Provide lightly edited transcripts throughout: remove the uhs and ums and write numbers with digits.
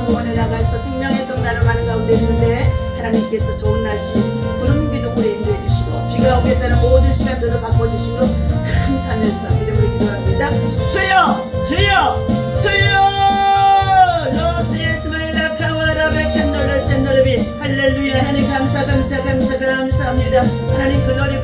공원에 나가서 생명의 떡 나눔 하는 가운데 있는데 하나님께서 좋은 날씨 구름 기둥 우리 인도해 주시고 비가 오겠다는 모든 시간들도 바꿔주시고 감사하면서 이름으로 기도합니다. 주여 주여 주여 할렐루야. 하나님 감사합니다. 하나님 글로리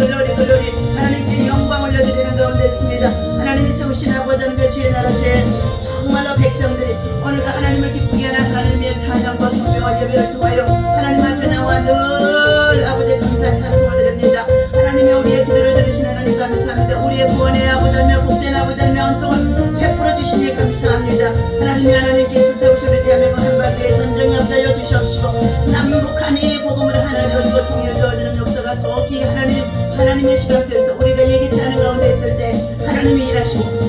하나님께 영광 올려드리는 가운데 있습니다. 하나님이 세우신 아버지 하나님의 주의 나라 주의 정말로 백성들이 오늘도 하나님을 기쁘게 하는 하나님의 찬양과 경배와 예배를 통하여 하나님 앞에 나와 늘 아버지의 감사 찬송을 드립니다. 하나님의 우리의 기도를 들으신 하나님 감사합니다. 우리의 구원의 아버지 하나님 복된 아버지 하나님의 언총을 베풀어 주시니 감사합니다. 하나님께서 세우신 우리 대한민국 한반도에 전쟁이 없다여 주시옵시고 남북한이 복음을 하나 되어주고 통일되어주는 역사가 속히 하나님의 시간표에서 우리가 예기치 않은 가운데 있을 때 하나님이 일하시고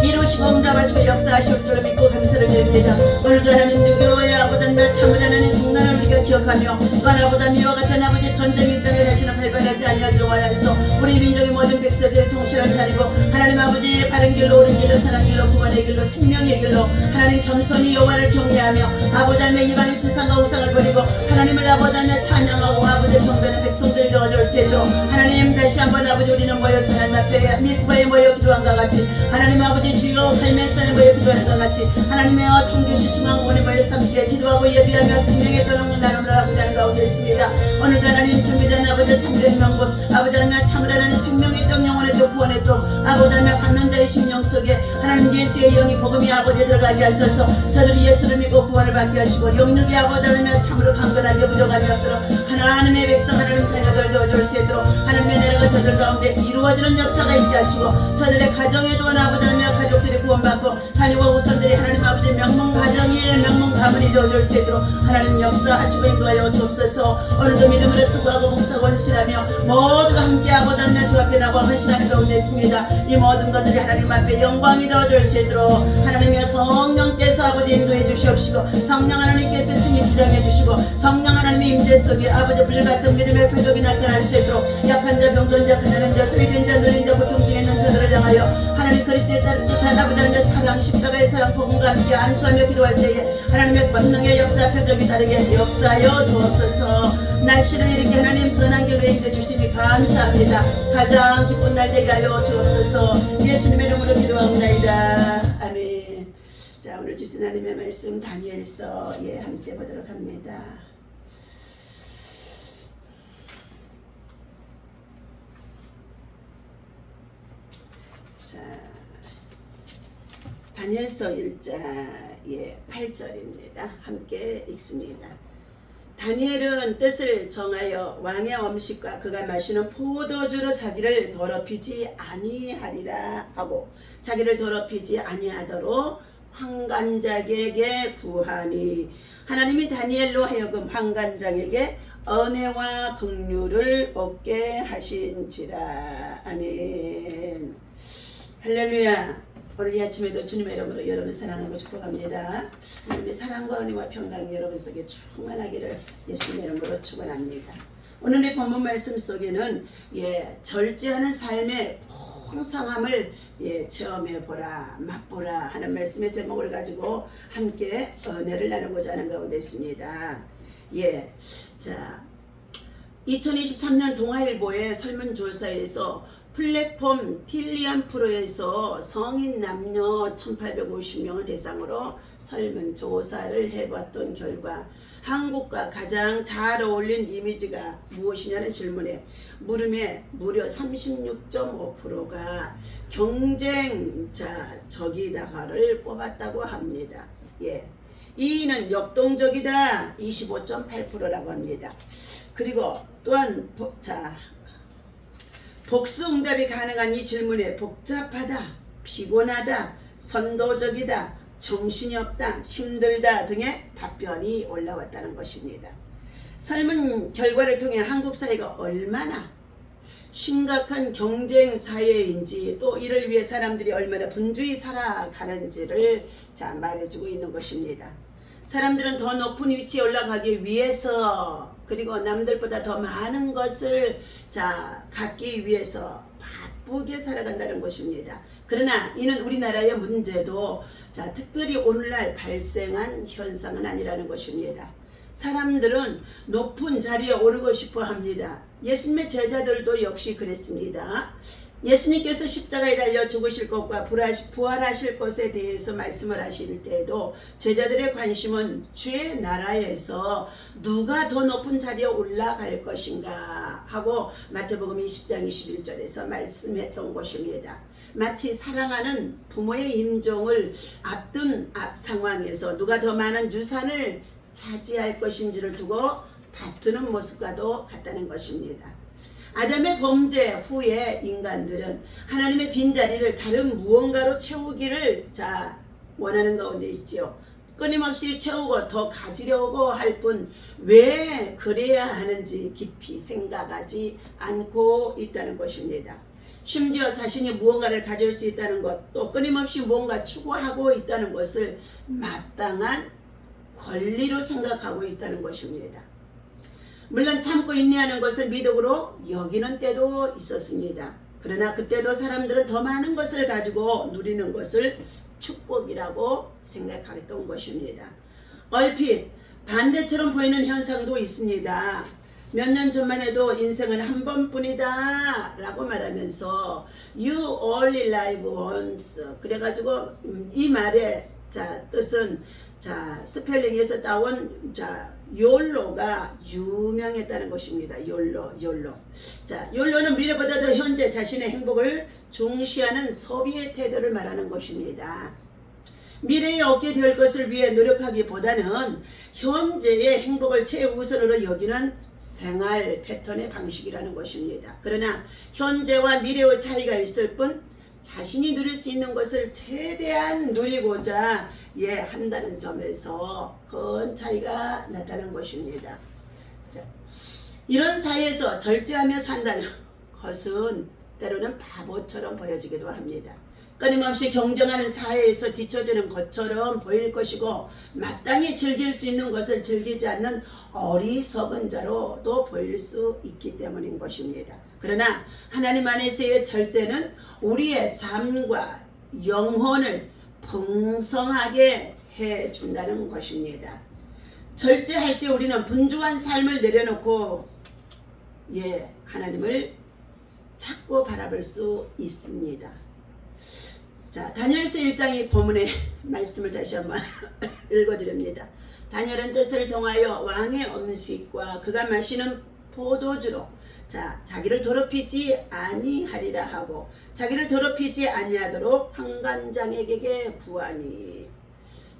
이루시고 응답하시고 역사하실 줄을 믿고 감사를 드립니다. 오늘도 하나님 누구의 아버지나 참을 하나님 국난을 우리가 기억하며 아버지 미와 같은 아버지 전쟁의 땅에 다시는 발발하지 아니하도록 하여서 우리 민족의 모든 백성들의 정신을 차리고 하나님 아버지의 바른 길로 옳은 길로 선한 길로 구원의 길로 생명의 길로 하나님 겸손히 여호와를 경외하며 아버지 하나님의 이방의 신상과 우상을 버리고 하나님을 아버지 하나님 찬양하고 아버지의 경배는 백성들이 넣어줄세도 하나님 다시 한번 아버지 우리는 모여서 하나님 앞에 미스바에 모여 기도한 것 같이 하나님 아버지 주여 할매산에 모여 기도하는 것 같이 하나님의 청교시 중앙원에 모여서 함께 기도하고 예비하며 생명의 떠나는 나눔을 하고자 하는 가운데 있습니다. 오늘도 하나님 준비된 아버지 300명분 아버지 하나님 참을 하나님 생명의 떡 영혼의 떡 구원의 떡 아버지 하나님 받는 자의 심령 속에 하나님 예수의 영이 복음이 아버지에 들어가게 하셔서 저들이 예수를 믿고 구원을 받게 하시고 영육의 아버지 하나님 참으로 강건하게 부족함이 없도록 하나님의 백성 하나님 자녀들 도와줄 수 있도록 하나님의 나라가 저들 가운데 이루어지는 역사가 있게 하시고 저들의 가정에도 아버지 하나님 가족들이 구원받고 자녀와 후손들이 하나님 아버지 명문 가정이 명문 가문이 되어줄 수 있도록 하나님 역사하시고 인도하여 주옵소서. 오늘도 믿음으로 수고하고 봉사하고 헌신하며 모두가 함께 아버지 하나님 주 앞에 나와 헌신하는 가운데 있습니다. 이 모든 것들이 하나님 앞에 영광이 되어줄 수 있도록 하나님의 성령께서 아버지 인도해 주시옵시고 성령 하나님께서 친히 주장해 주시고 성령 하나님의 임재 속에 아버지 불같은 믿음의 표적이 나타날 수 있도록 약한 자 병든 자 가난한 자 소외된 자 눌린 자 고통 중에 있는 자들을 향하여 하나님 그리스도에 따른 뜻한 아버지 하나님의 사랑 십자가의 사랑 복음과 함께 안수하며 기도할 때에 하나님의 권능의 역사 표적이 다르게 역사하여 주옵소서. 날씨를 이렇게 하나님 선한 길로 인도해 주시니 감사합니다. 가장 기쁜 날 되게 하여 주옵소서. 예수님의 이름으로 기도하옵나이다. 아멘. 자, 오늘 주신 하나님의 말씀 다니엘서 함께 보도록 합니다. 자, 다니엘서 1장 8절입니다. 함께 읽습니다. 다니엘은 뜻을 정하여 왕의 음식과 그가 마시는 포도주로 자기를 더럽히지 아니하리라 하고 자기를 더럽히지 아니하도록 환관장에게 구하니 하나님이 다니엘로 하여금 환관장에게 은혜와 긍휼을 얻게 하신지라. 아멘. 할렐루야. 오늘 이 아침에도 주님의 이름으로 여러분 사랑하고 축복합니다. 하나님의 사랑과 은혜와 평강이 여러분 속에 충만하기를 예수님의 이름으로 축원합니다. 오늘의 본문 말씀 속에는 절제하는 삶의 풍성함을 체험해보라 맛보라 하는 말씀의 제목을 가지고 함께 은혜를 나누고자 하는 가운데 있습니다. 자, 2023년 동아일보의 설문조사에서 플랫폼 틸리안 프로에서 성인 남녀 1850명을 대상으로 설문조사를 해봤던 결과 한국과 가장 잘 어울린 이미지가 무엇이냐는 질문에 물음에 무려 36.5%가 경쟁자적이다가를 뽑았다고 합니다. 2위는 역동적이다 25.8%라고 합니다. 그리고 또한 복수응답이 가능한 이 질문에 복잡하다, 피곤하다, 선도적이다, 정신이 없다, 힘들다 등의 답변이 올라왔다는 것입니다. 설문 결과를 통해 한국 사회가 얼마나 심각한 경쟁 사회인지 또 이를 위해 사람들이 얼마나 분주히 살아가는지를 말해주고 있는 것입니다. 사람들은 더 높은 위치에 올라가기 위해서 그리고 남들보다 더 많은 것을 갖기 위해서 바쁘게 살아간다는 것입니다. 그러나 이는 우리나라의 문제도 특별히 오늘날 발생한 현상은 아니라는 것입니다. 사람들은 높은 자리에 오르고 싶어 합니다. 예수님의 제자들도 역시 그랬습니다. 예수님께서 십자가에 달려 죽으실 것과 부활하실 것에 대해서 말씀을 하실 때에도 제자들의 관심은 주의 나라에서 누가 더 높은 자리에 올라갈 것인가 하고 마태복음 20장 21절에서 말씀했던 것입니다. 마치 사랑하는 부모의 임종을 앞둔 상황에서 누가 더 많은 유산을 차지할 것인지를 두고 다투는 모습과도 같다는 것입니다. 아담의 범죄 후에 인간들은 하나님의 빈자리를 다른 무언가로 채우기를 원하는 가운데 있지요. 끊임없이 채우고 더 가지려고 할 뿐 왜 그래야 하는지 깊이 생각하지 않고 있다는 것입니다. 심지어 자신이 무언가를 가질 수 있다는 것, 또 끊임없이 무언가 추구하고 있다는 것을 마땅한 권리로 생각하고 있다는 것입니다. 물론 참고 인내하는 것을 미덕으로 여기는 때도 있었습니다. 그러나 그때도 사람들은 더 많은 것을 가지고 누리는 것을 축복이라고 생각했던 것입니다. 얼핏 반대처럼 보이는 현상도 있습니다. 몇 년 전만 해도 인생은 한 번뿐이다 라고 말하면서 You only live once, 그래가지고 이 말의 뜻은 스펠링에서 따온 욜로가 유명했다는 것입니다. 욜로. 욜로는 미래보다도 현재 자신의 행복을 중시하는 소비의 태도를 말하는 것입니다. 미래에 얻게 될 것을 위해 노력하기보다는 현재의 행복을 최우선으로 여기는 생활 패턴의 방식이라는 것입니다. 그러나 현재와 미래의 차이가 있을 뿐 자신이 누릴 수 있는 것을 최대한 누리고자 한다는 점에서 큰 차이가 나타난 것입니다. 이런 사회에서 절제하며 산다는 것은 때로는 바보처럼 보여지기도 합니다. 끊임없이 경쟁하는 사회에서 뒤처지는 것처럼 보일 것이고 마땅히 즐길 수 있는 것을 즐기지 않는 어리석은 자로도 보일 수 있기 때문인 것입니다. 그러나 하나님 안에서의 절제는 우리의 삶과 영혼을 풍성하게 해준다는 것입니다. 절제할 때 우리는 분주한 삶을 내려놓고 하나님을 찾고 바라볼 수 있습니다. 다니엘서 1장의 본문의 말씀을 다시 한번 읽어드립니다. 다니엘은 뜻을 정하여 왕의 음식과 그가 마시는 포도주로 자기를 더럽히지 아니하리라 하고 자기를 더럽히지 아니하도록 환관장에게 구하니.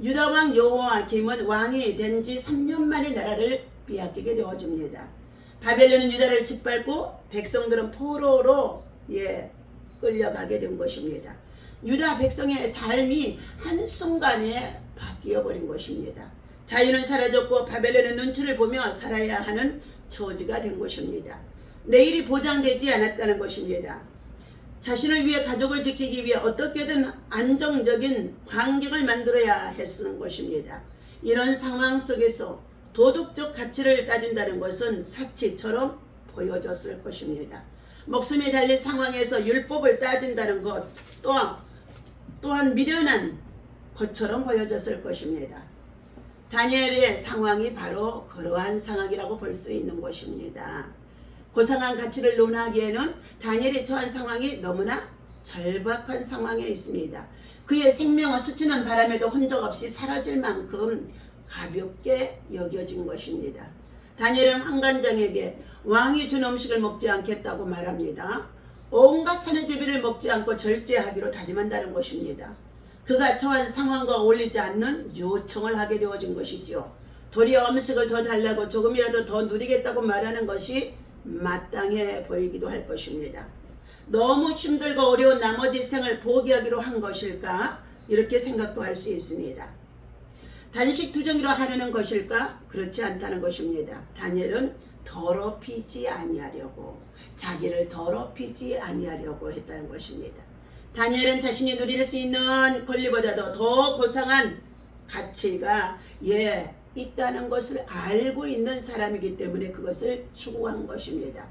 유다 왕 여호야김은 왕이 된 지 3년 만에 나라를 빼앗기게 되어줍니다. 바벨론은 유다를 짓밟고 백성들은 포로로 끌려가게 된 것입니다. 유다 백성의 삶이 한순간에 바뀌어버린 것입니다. 자유는 사라졌고 바벨론의 눈치를 보며 살아야 하는 처지가 된 것입니다. 내일이 보장되지 않았다는 것입니다. 자신을 위해 가족을 지키기 위해 어떻게든 안정적인 환경을 만들어야 했는 것입니다. 이런 상황 속에서 도덕적 가치를 따진다는 것은 사치처럼 보여졌을 것입니다. 목숨이 달린 상황에서 율법을 따진다는 것 또한 미련한 것처럼 보여졌을 것입니다. 다니엘의 상황이 바로 그러한 상황이라고 볼 수 있는 것입니다. 고상한 가치를 논하기에는 다니엘이 처한 상황이 너무나 절박한 상황에 있습니다. 그의 생명을 스치는 바람에도 흔적 없이 사라질 만큼 가볍게 여겨진 것입니다. 다니엘은 환관장에게 왕이 준 음식을 먹지 않겠다고 말합니다. 온갖 산의 제비를 먹지 않고 절제하기로 다짐한다는 것입니다. 그가 처한 상황과 어울리지 않는 요청을 하게 되어진 것이지요. 도리어 음식을 더 달라고 조금이라도 더 누리겠다고 말하는 것이 마땅해 보이기도 할 것입니다. 너무 힘들고 어려운 나머지 생을 포기하기로 한 것일까? 이렇게 생각도 할 수 있습니다. 단식 투정이로 하려는 것일까? 그렇지 않다는 것입니다. 다니엘은 더럽히지 아니하려고, 자기를 더럽히지 아니하려고 했다는 것입니다. 다니엘은 자신이 누릴 수 있는 권리보다도 더 고상한 가치가 있다는 것을 알고 있는 사람이기 때문에 그것을 추구한 것입니다.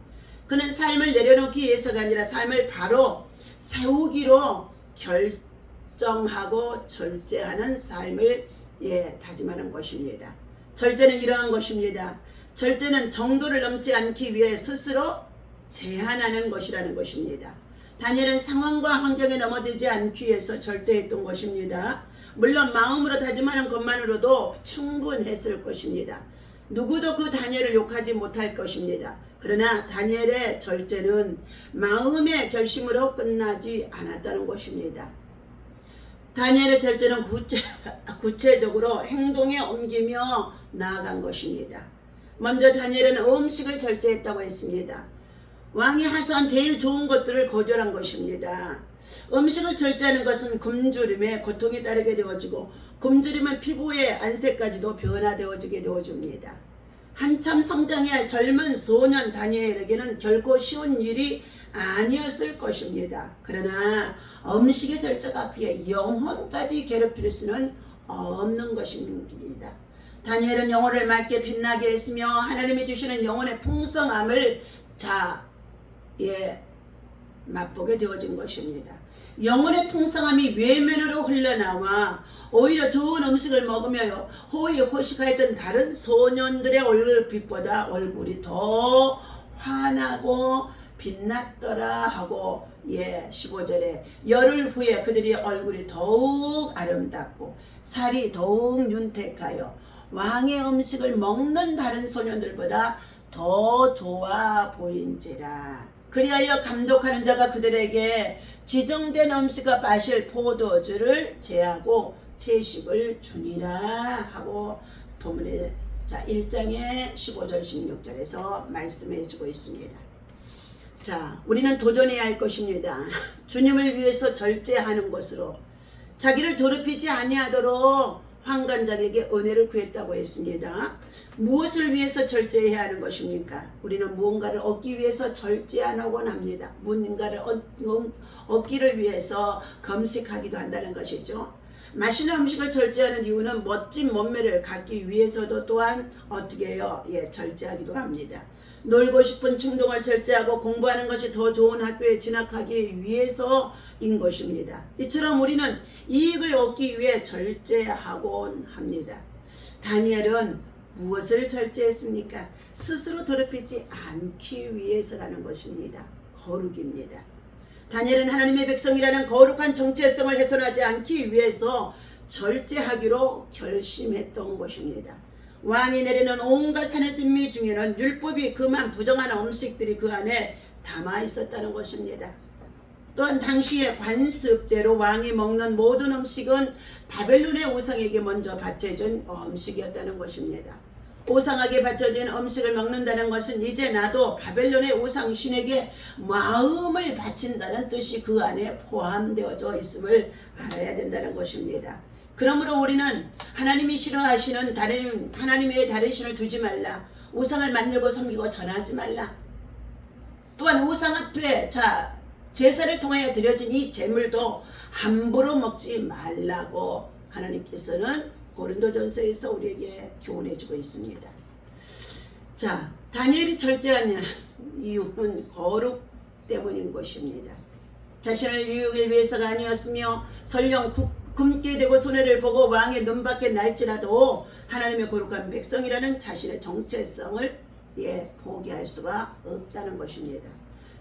그는 삶을 내려놓기 위해서가 아니라 삶을 바로 세우기로 결정하고 절제하는 삶을 다짐하는 것입니다. 절제는 이러한 것입니다. 절제는 정도를 넘지 않기 위해 스스로 제한하는 것이라는 것입니다. 다니엘은 상황과 환경에 넘어지지 않기 위해서 절제했던 것입니다. 물론 마음으로 다짐하는 것만으로도 충분했을 것입니다. 누구도 그 다니엘을 욕하지 못할 것입니다. 그러나 다니엘의 절제는 마음의 결심으로 끝나지 않았다는 것입니다. 다니엘의 절제는 구체적으로 행동에 옮기며 나아간 것입니다. 먼저 다니엘은 음식을 절제했다고 했습니다. 왕이 하사한 제일 좋은 것들을 거절한 것입니다. 음식을 절제하는 것은 굶주림에 고통이 따르게 되어지고 굶주림은 피부의 안색까지도 변화되어지게 되어줍니다. 한참 성장해야 할 젊은 소년 다니엘에게는 결코 쉬운 일이 아니었을 것입니다. 그러나 음식의 절제가 그의 영혼까지 괴롭힐 수는 없는 것입니다. 다니엘은 영혼을 맑게 빛나게 했으며 하나님이 주시는 영혼의 풍성함을 맛보게 되어진 것입니다. 영혼의 풍성함이 외면으로 흘러나와 오히려 좋은 음식을 먹으며 호의 호식하였던 다른 소년들의 얼굴빛보다 얼굴이 더 환하고 빛났더라 하고 15절에 열흘 후에 그들의 얼굴이 더욱 아름답고 살이 더욱 윤택하여 왕의 음식을 먹는 다른 소년들보다 더 좋아 보인지라. 그리하여 감독하는 자가 그들에게 지정된 음식과 마실 포도주를 제하고 채식을 주니라 하고 본문의 1장의 15절 16절에서 말씀해 주고 있습니다. 우리는 도전해야 할 것입니다. 주님을 위해서 절제하는 것으로 자기를 더럽히지 아니하도록 환관장에게 은혜를 구했다고 했습니다. 무엇을 위해서 절제해야 하는 것입니까? 우리는 무언가를 얻기 위해서 절제하곤 합니다. 무언가를 얻기를 위해서 금식하기도 한다는 것이죠. 맛있는 음식을 절제하는 이유는 멋진 몸매를 갖기 위해서도 또한 어떻게 해요? 절제하기도 합니다. 놀고 싶은 충동을 절제하고 공부하는 것이 더 좋은 학교에 진학하기 위해서인 것입니다. 이처럼 우리는 이익을 얻기 위해 절제하곤 합니다. 다니엘은 무엇을 절제했습니까? 스스로 더럽히지 않기 위해서라는 것입니다. 거룩입니다. 다니엘은 하나님의 백성이라는 거룩한 정체성을 훼손하지 않기 위해서 절제하기로 결심했던 것입니다. 왕이 내리는 온갖 산의 진미 중에는 율법이 그만 부정한 음식들이 그 안에 담아 있었다는 것입니다. 또한 당시의 관습대로 왕이 먹는 모든 음식은 바벨론의 우상에게 먼저 바쳐진 음식이었다는 것입니다. 우상에게 바쳐진 음식을 먹는다는 것은 이제 나도 바벨론의 우상 신에게 마음을 바친다는 뜻이 그 안에 포함되어져 있음을 알아야 된다는 것입니다. 그러므로 우리는 하나님이 싫어하시는 하나님의 다른 신을 두지 말라. 우상을 만들고 섬기고 전하지 말라. 또한 우상 앞에 제사를 통하여 드려진 이 제물도 함부로 먹지 말라고 하나님께서는 고린도전서에서 우리에게 교훈해주고 있습니다. 다니엘이 절제한 이유는 거룩 때문인 것입니다. 자신을 유익을 위해서가 아니었으며 설령 굶게 되고 손해를 보고 왕의 눈밖에 날지라도 하나님의 거룩한 백성이라는 자신의 정체성을 포기할 수가 없다는 것입니다.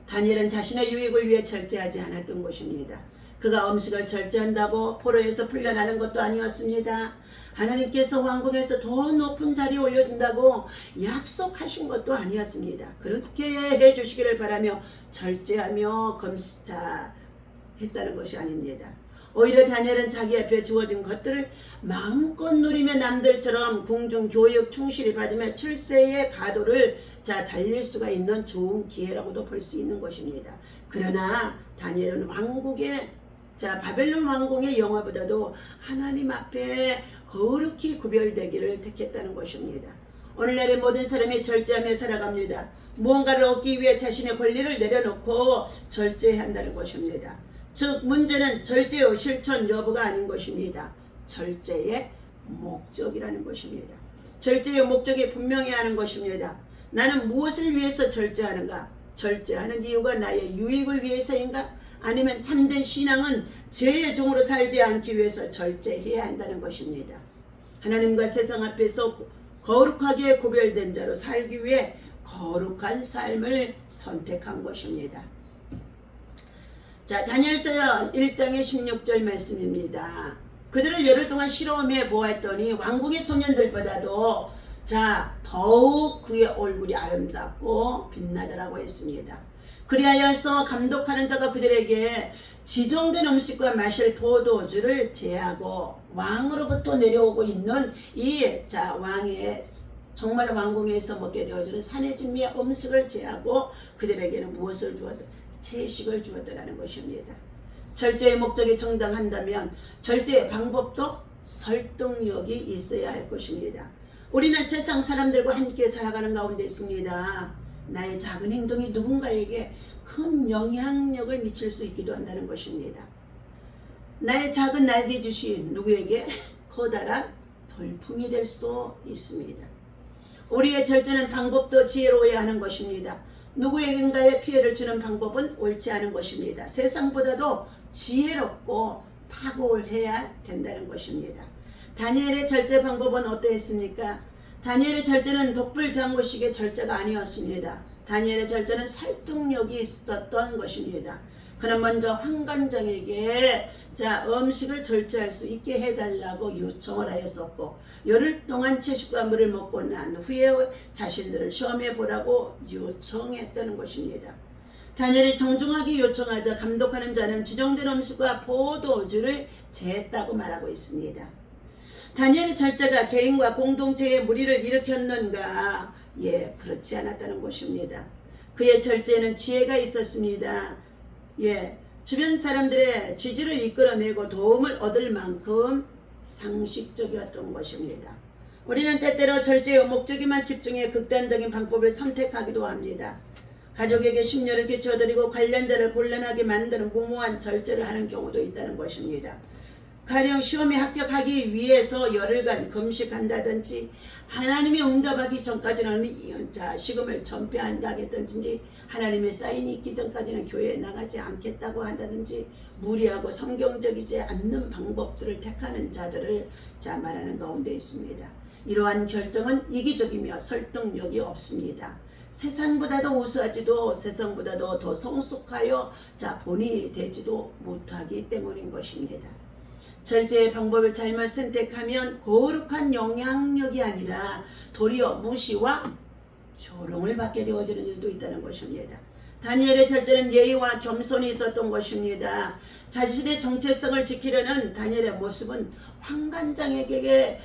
다니엘은 자신의 유익을 위해 절제하지 않았던 것입니다. 그가 음식을 절제한다고 포로에서 풀려나는 것도 아니었습니다. 하나님께서 왕궁에서 더 높은 자리에 올려준다고 약속하신 것도 아니었습니다. 그렇게 해주시기를 바라며 절제하며 했다는 것이 아닙니다. 오히려 다니엘은 자기 앞에 주어진 것들을 마음껏 누리며 남들처럼 궁중 교육 충실히 받으며 출세의 가도를 달릴 수가 있는 좋은 기회라고도 볼 수 있는 것입니다. 그러나 다니엘은 바벨론 왕궁의 영화보다도 하나님 앞에 거룩히 구별되기를 택했다는 것입니다. 오늘날의 모든 사람이 절제하며 살아갑니다. 무언가를 얻기 위해 자신의 권리를 내려놓고 절제한다는 것입니다. 즉 문제는 절제의 실천 여부가 아닌 것입니다. 절제의 목적이라는 것입니다. 절제의 목적이 분명히 하는 것입니다. 나는 무엇을 위해서 절제하는가? 절제하는 이유가 나의 유익을 위해서인가? 아니면 참된 신앙은 죄의 종으로 살지 않기 위해서 절제해야 한다는 것입니다. 하나님과 세상 앞에서 거룩하게 구별된 자로 살기 위해 거룩한 삶을 선택한 것입니다. 자, 다니엘서 1장의 16절 말씀입니다. 그들을 열흘 동안 실험해 보았더니 왕궁의 소년들보다도 더욱 그의 얼굴이 아름답고 빛나더라고 했습니다. 그리하여서 감독하는 자가 그들에게 지정된 음식과 마실 포도주를 제하고 왕으로부터 내려오고 있는 왕의 정말 왕궁에서 먹게 되어지는 산의 진미의 음식을 제하고 그들에게는 무엇을 주었다? 채식을 주었다는 것입니다. 절제의 목적이 정당한다면 절제의 방법도 설득력이 있어야 할 것입니다. 우리는 세상 사람들과 함께 살아가는 가운데 있습니다. 나의 작은 행동이 누군가에게 큰 영향력을 미칠 수 있기도 한다는 것입니다. 나의 작은 날개짓이 누구에게 커다란 돌풍이 될 수도 있습니다. 우리의 절제는 방법도 지혜로워야 하는 것입니다. 누구에겐가에 피해를 주는 방법은 옳지 않은 것입니다. 세상보다도 지혜롭고 탁월해야 된다는 것입니다. 다니엘의 절제 방법은 어떠했습니까? 다니엘의 절제는 독불장구식의 절제가 아니었습니다. 다니엘의 절제는 설득력이 있었던 것입니다. 그는 먼저 환관장에게 음식을 절제할 수 있게 해달라고 요청을 하였었고, 열흘 동안 채식과 물을 먹고 난 후에 자신들을 시험해 보라고 요청했다는 것입니다. 다니엘이 정중하게 요청하자 감독하는 자는 지정된 음식과 포도주를 제했다고 말하고 있습니다. 다니엘의 절제가 개인과 공동체에 무리를 일으켰는가? 그렇지 않았다는 것입니다. 그의 절제에는 지혜가 있었습니다. 주변 사람들의 지지를 이끌어내고 도움을 얻을 만큼 상식적이었던 것입니다. 우리는 때때로 절제의 목적에만 집중해 극단적인 방법을 선택하기도 합니다. 가족에게 심려를 끼쳐드리고 관련자를 곤란하게 만드는 무모한 절제를 하는 경우도 있다는 것입니다. 가령 시험에 합격하기 위해서 열흘간 금식한다든지, 하나님이 응답하기 전까지는 식음을 전폐한다든지, 하나님의 사인이 있기 전까지는 교회에 나가지 않겠다고 한다든지, 무리하고 성경적이지 않는 방법들을 택하는 자들을 말하는 가운데 있습니다. 이러한 결정은 이기적이며 설득력이 없습니다. 세상보다도 우수하지도 세상보다도 더 성숙하여 본이 되지도 못하기 때문인 것입니다. 절제의 방법을 잘못 선택하면 거룩한 영향력이 아니라 도리어 무시와 조롱을 받게 되어지는 일도 있다는 것입니다. 다니엘의 절제는 예의와 겸손이 있었던 것입니다. 자신의 정체성을 지키려는 다니엘의 모습은 환관장에게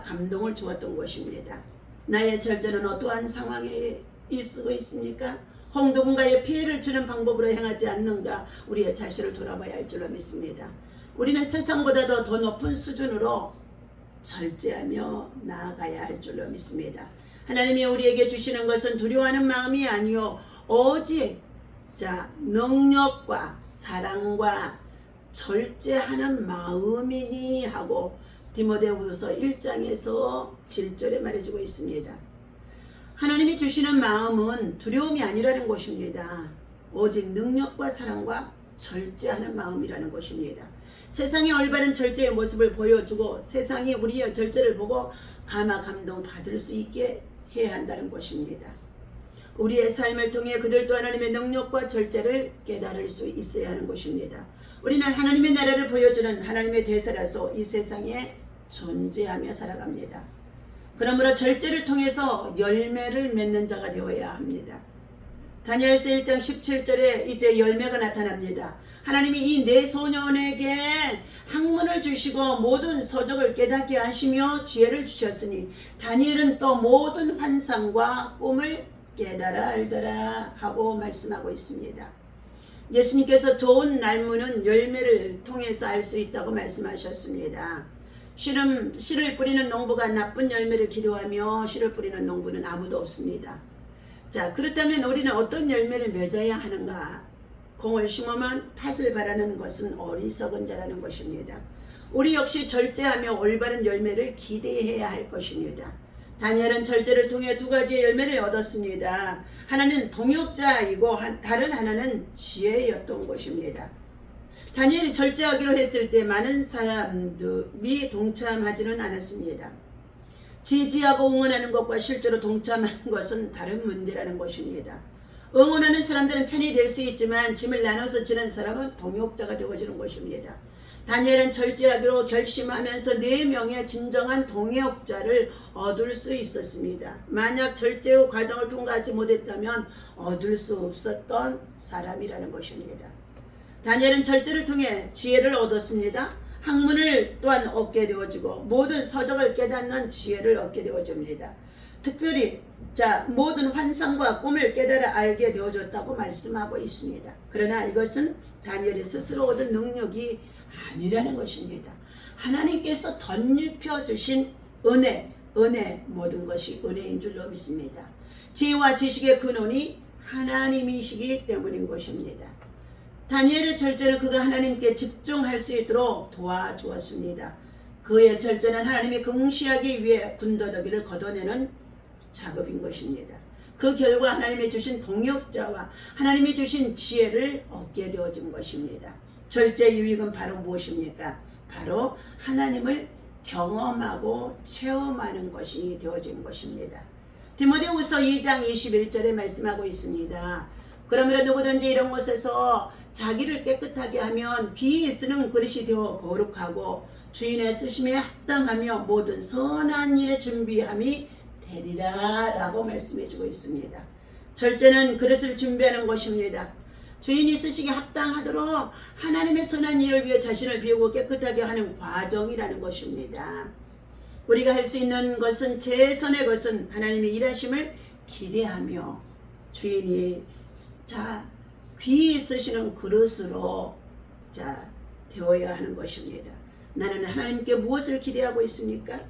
감동을 주었던 것입니다. 나의 절제는 어떠한 상황에 쓰고 있습니까? 혹 누군가의 피해를 주는 방법으로 행하지 않는가? 우리의 자신을 돌아봐야 할 줄로 믿습니다. 우리는 세상보다도 더 높은 수준으로 절제하며 나아가야 할 줄로 믿습니다. 하나님이 우리에게 주시는 것은 두려워하는 마음이 아니요 오직 능력과 사랑과 절제하는 마음이니 하고 디모데후서 1장에서 7절에 말해주고 있습니다. 하나님이 주시는 마음은 두려움이 아니라는 것입니다. 오직 능력과 사랑과 절제하는 마음이라는 것입니다. 세상의 올바른 절제의 모습을 보여주고 세상이 우리의 절제를 보고 감동 받을 수 있게 해야 한다는 것입니다. 우리의 삶을 통해 그들도 하나님의 능력과 절제를 깨달을 수 있어야 하는 것입니다. 우리는 하나님의 나라를 보여주는 하나님의 대사라서 이 세상에 존재하며 살아갑니다. 그러므로 절제를 통해서 열매를 맺는 자가 되어야 합니다. 다니엘서 1장 17절에 이제 열매가 나타납니다. 하나님이 이 네 소년에게 학문을 주시고 모든 서적을 깨닫게 하시며 지혜를 주셨으니 다니엘은 또 모든 환상과 꿈을 깨달아 알더라 하고 말씀하고 있습니다. 예수님께서 좋은 날무는 열매를 통해서 알 수 있다고 말씀하셨습니다. 씨를 뿌리는 농부가 나쁜 열매를 기도하며 씨를 뿌리는 농부는 아무도 없습니다. 그렇다면 우리는 어떤 열매를 맺어야 하는가? 공을 심으면 팥을 바라는 것은 어리석은 자라는 것입니다. 우리 역시 절제하며 올바른 열매를 기대해야 할 것입니다. 다니엘은 절제를 통해 두 가지의 열매를 얻었습니다. 하나는 동역자이고 다른 하나는 지혜였던 것입니다. 다니엘이 절제하기로 했을 때 많은 사람들이 동참하지는 않았습니다. 지지하고 응원하는 것과 실제로 동참하는 것은 다른 문제라는 것입니다. 응원하는 사람들은 편이 될 수 있지만 짐을 나눠서 지는 사람은 동역자가 되어지는 것입니다. 다니엘은 절제하기로 결심하면서 4명의 진정한 동역자를 얻을 수 있었습니다. 만약 절제 후 과정을 통과하지 못했다면 얻을 수 없었던 사람이라는 것입니다. 다니엘은 절제를 통해 지혜를 얻었습니다. 학문을 또한 얻게 되어지고 모든 서적을 깨닫는 지혜를 얻게 되어집니다. 특별히 모든 환상과 꿈을 깨달아 알게 되어졌다고 말씀하고 있습니다. 그러나 이것은 다니엘이 스스로 얻은 능력이 아니라는 것입니다. 하나님께서 덧입혀 주신 은혜, 모든 것이 은혜인 줄로 믿습니다. 지혜와 지식의 근원이 하나님이시기 때문인 것입니다. 다니엘의 절제는 그가 하나님께 집중할 수 있도록 도와주었습니다. 그의 절제는 하나님이 긍시하기 위해 군더더기를 걷어내는 작업인 것입니다. 그 결과 하나님이 주신 동역자와 하나님이 주신 지혜를 얻게 되어진 것입니다. 절제의 유익은 바로 무엇입니까? 바로 하나님을 경험하고 체험하는 것이 되어진 것입니다. 디모데후서 2장 21절에 말씀하고 있습니다. 그러므로 누구든지 이런 곳에서 자기를 깨끗하게 하면 비에 쓰는 그릇이 되어 거룩하고 주인의 쓰심에 합당하며 모든 선한 일에 준비함이 되리라 라고 말씀해 주고 있습니다. 절제는 그릇을 준비하는 것입니다. 주인이 쓰시기에 합당하도록 하나님의 선한 일을 위해 자신을 비우고 깨끗하게 하는 과정이라는 것입니다. 우리가 할 수 있는 것은 최선의 것은 하나님의 일하심을 기대하며 주인이 귀히 쓰시는 그릇으로 되어야 하는 것입니다. 나는 하나님께 무엇을 기대하고 있습니까?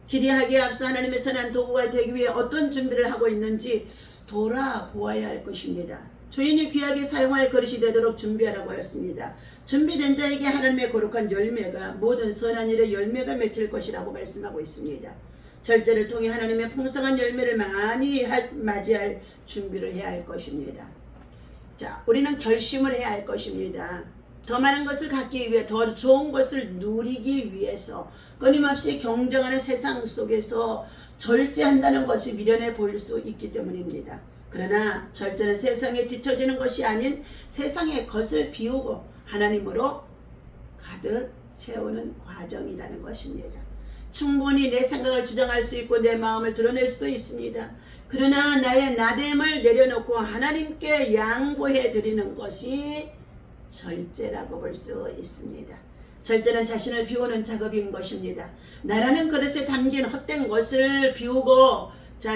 기대하기에 앞서 하나님의 선한 도구가 되기 위해 어떤 준비를 하고 있는지 돌아보아야 할 것입니다. 주인이 귀하게 사용할 그릇이 되도록 준비하라고 했습니다. 준비된 자에게 하나님의 거룩한 열매가 모든 선한 일의 열매가 맺힐 것이라고 말씀하고 있습니다. 절제를 통해 하나님의 풍성한 열매를 많이 맞이할 준비를 해야 할 것입니다. 우리는 결심을 해야 할 것입니다. 더 많은 것을 갖기 위해 더 좋은 것을 누리기 위해서 끊임없이 경쟁하는 세상 속에서 절제한다는 것이 미련해 보일 수 있기 때문입니다. 그러나 절제는 세상에 뒤처지는 것이 아닌 세상의 것을 비우고 하나님으로 가득 채우는 과정이라는 것입니다. 충분히 내 생각을 주장할 수 있고 내 마음을 드러낼 수도 있습니다. 그러나 나의 나됨을 내려놓고 하나님께 양보해 드리는 것이 절제라고 볼 수 있습니다. 절제는 자신을 비우는 작업인 것입니다. 나라는 그릇에 담긴 헛된 것을 비우고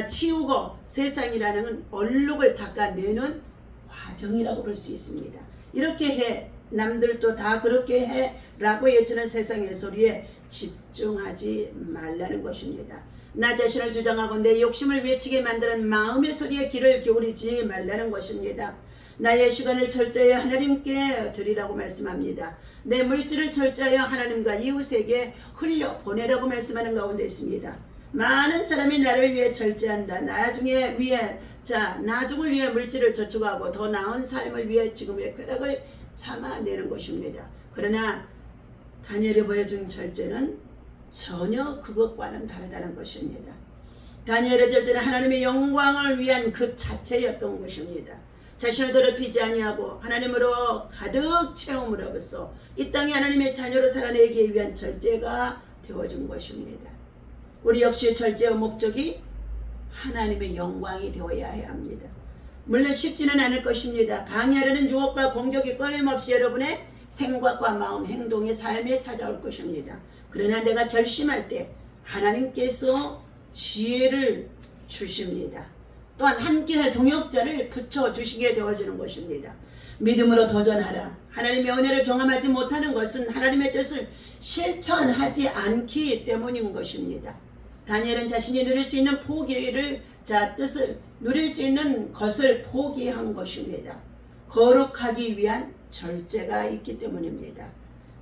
치우고 세상이라는 얼룩을 닦아내는 과정이라고 볼 수 있습니다. 이렇게 해, 남들도 다 그렇게 해 라고 해주는 세상의 소리에 집중하지 말라는 것입니다. 나 자신을 주장하고 내 욕심을 외치게 만드는 마음의 소리에 귀를 기울이지 말라는 것입니다. 나의 시간을 철저히 하나님께 드리라고 말씀합니다. 내 물질을 철저히 하나님과 이웃에게 흘려보내라고 말씀하는 가운데 있습니다. 많은 사람이 나를 위해 절제한다. 나중을 위해 물질을 저축하고 더 나은 삶을 위해 지금의 쾌락을 참아내는 것입니다. 그러나 다니엘이 보여준 절제는 전혀 그것과는 다르다는 것입니다. 다니엘의 절제는 하나님의 영광을 위한 그 자체였던 것입니다. 자신을 더럽히지 아니하고 하나님으로 가득 채움으로써 이 땅에 하나님의 자녀로 살아내기 위한 절제가 되어준 것입니다. 우리 역시 절제의 목적이 하나님의 영광이 되어야 합니다. 물론 쉽지는 않을 것입니다. 방해하려는 유혹과 공격이 끊임없이 여러분의 생각과 마음, 행동의 삶에 찾아올 것입니다. 그러나 내가 결심할 때 하나님께서 지혜를 주십니다. 또한 함께할 동역자를 붙여주시게 되어지는 것입니다. 믿음으로 도전하라. 하나님의 은혜를 경험하지 못하는 것은 하나님의 뜻을 실천하지 않기 때문인 것입니다. 다니엘은 자신이 누릴 수 있는 뜻을 누릴 수 있는 것을 포기한 것입니다. 거룩하기 위한 절제가 있기 때문입니다.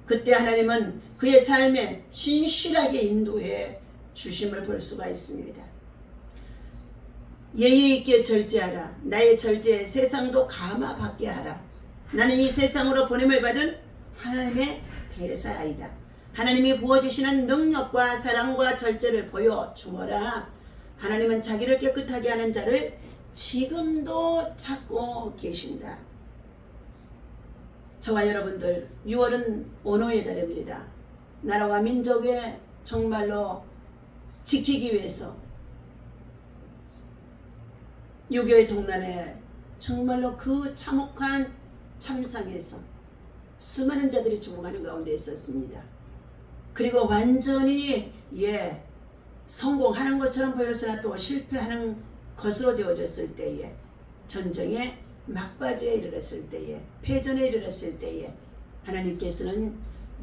그때 하나님은 그의 삶에 신실하게 인도해 주심을 볼 수가 있습니다. 예의 있게 절제하라. 나의 절제에 세상도 감화받게 하라. 나는 이 세상으로 보냄을 받은 하나님의 대사이다. 하나님이 부어주시는 능력과 사랑과 절제를 보여 주어라. 하나님은 자기를 깨끗하게 하는 자를 지금도 찾고 계신다. 저와 여러분들 6월은 언어의 달입니다. 나라와 민족의 정말로 지키기 위해서 6.25 동란에 정말로 그 참혹한 참상에서 수많은 자들이 죽어가는 가운데 있었습니다. 그리고 완전히 성공하는 것처럼 보였으나 또 실패하는 것으로 되어졌을 때에 전쟁의 막바지에 이르렀을 때에 패전에 이르렀을 때에 하나님께서는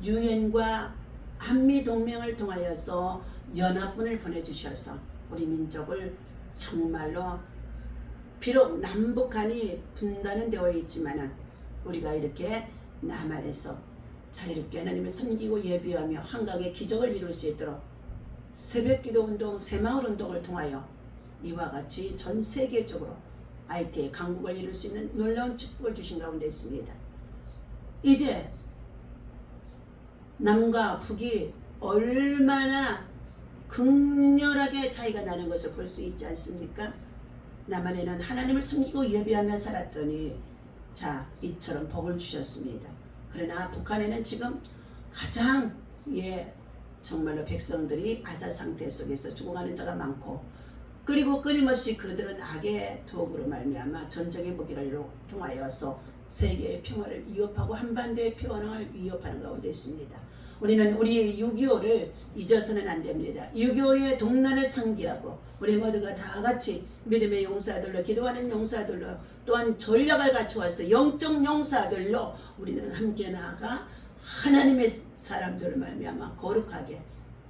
유엔과 한미동맹을 통하여서 연합군을 보내주셔서 우리 민족을 정말로 비록 남북한이 분단은 되어 있지만 우리가 이렇게 남한에서 자유롭게 하나님을 섬기고 예비하며 한강의 기적을 이룰 수 있도록 새벽기도 운동, 새마을 운동을 통하여 이와 같이 전 세계적으로 IT의 강국을 이룰 수 있는 놀라운 축복을 주신 가운데 있습니다. 이제 남과 북이 얼마나 극렬하게 차이가 나는 것을 볼 수 있지 않습니까? 남한에는 하나님을 섬기고 예비하며 살았더니 이처럼 복을 주셨습니다. 그러나 북한에는 지금 가장 정말로 백성들이 아사 상태 속에서 죽어가는 자가 많고, 그리고 끊임없이 그들은 악의 도구로 말미암아 전쟁의 무기를 통하여서 세계의 평화를 위협하고 한반도의 평화를 위협하는 가운데 있습니다. 우리는 우리 6.25를 잊어서는 안 됩니다. 6.25의 동란을 상기하고 우리 모두가 다 같이 믿음의 용사들로, 기도하는 용사들로, 또한 전략을 갖추어서 영적 용사들로 우리는 함께 나아가 하나님의 사람들을 말미암아 거룩하게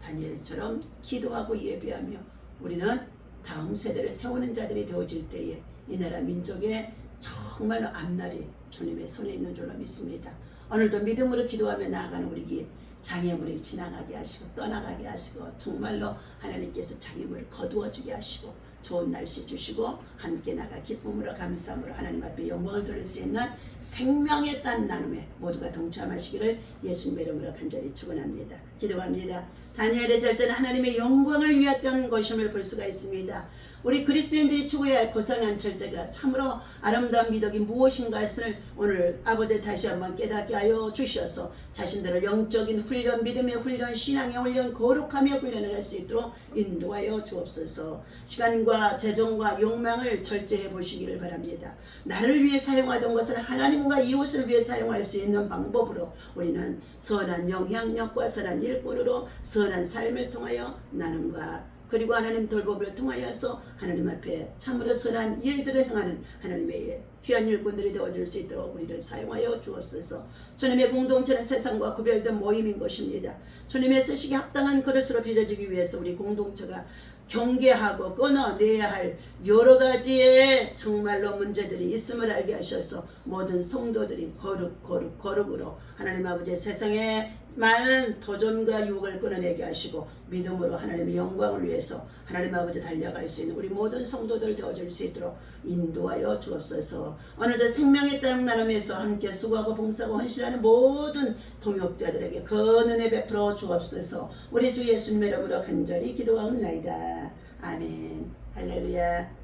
다니엘처럼 기도하고 예배하며 우리는 다음 세대를 세우는 자들이 되어질 때에 이 나라 민족의 정말로 앞날이 주님의 손에 있는 줄로 믿습니다. 오늘도 믿음으로 기도하며 나아가는 우리 길 장애물이 지나가게 하시고 떠나가게 하시고 정말로 하나님께서 장애물을 거두어주게 하시고 좋은 날씨 주시고 함께 나가 기쁨으로 감사함으로 하나님 앞에 영광을 돌릴 수 있는 생명의 땀 나눔에 모두가 동참하시기를 예수님의 이름으로 간절히 축원합니다. 기도합니다. 다니엘의 절제는 하나님의 영광을 위했던 것임을 볼 수가 있습니다. 우리 그리스도인들이 추구해야 할 고상한 절제가 참으로 아름다운 미덕이 무엇인가 했을 오늘 아버지 다시 한번 깨닫게 하여 주셔서 자신들을 영적인 훈련, 믿음의 훈련, 신앙의 훈련, 거룩하며 훈련을 할 수 있도록 인도하여 주옵소서. 시간과 재정과 욕망을 절제해 보시기를 바랍니다. 나를 위해 사용하던 것을 하나님과 이웃을 위해 사용할 수 있는 방법으로 우리는 선한 영향력과 선한 일꾼으로 선한 삶을 통하여 나눔과 그리고 하나님 돌봄을 통하여서 하나님 앞에 참으로 선한 일들을 행하는 하나님의 귀한 일꾼들이 되어줄 수 있도록 우리를 사용하여 주옵소서. 주님의 공동체는 세상과 구별된 모임인 것입니다. 주님의 쓰시기 합당한 그릇으로 빚어지기 위해서 우리 공동체가 경계하고 끊어내야 할 여러 가지의 정말로 문제들이 있음을 알게 하셔서 모든 성도들이 거룩으로 하나님 아버지 세상에 많은 도전과 유혹을 끊어내게 하시고 믿음으로 하나님의 영광을 위해서 하나님 아버지 달려갈 수 있는 우리 모든 성도들 되어줄 수 있도록 인도하여 주옵소서. 오늘도 생명의 땅 나눔에서 함께 수고하고 봉사하고 헌신하는 모든 동역자들에게 그 은혜 베풀어 주옵소서. 우리 주 예수님의 이름으로 간절히 기도하옵나이다. 아멘. 할렐루야.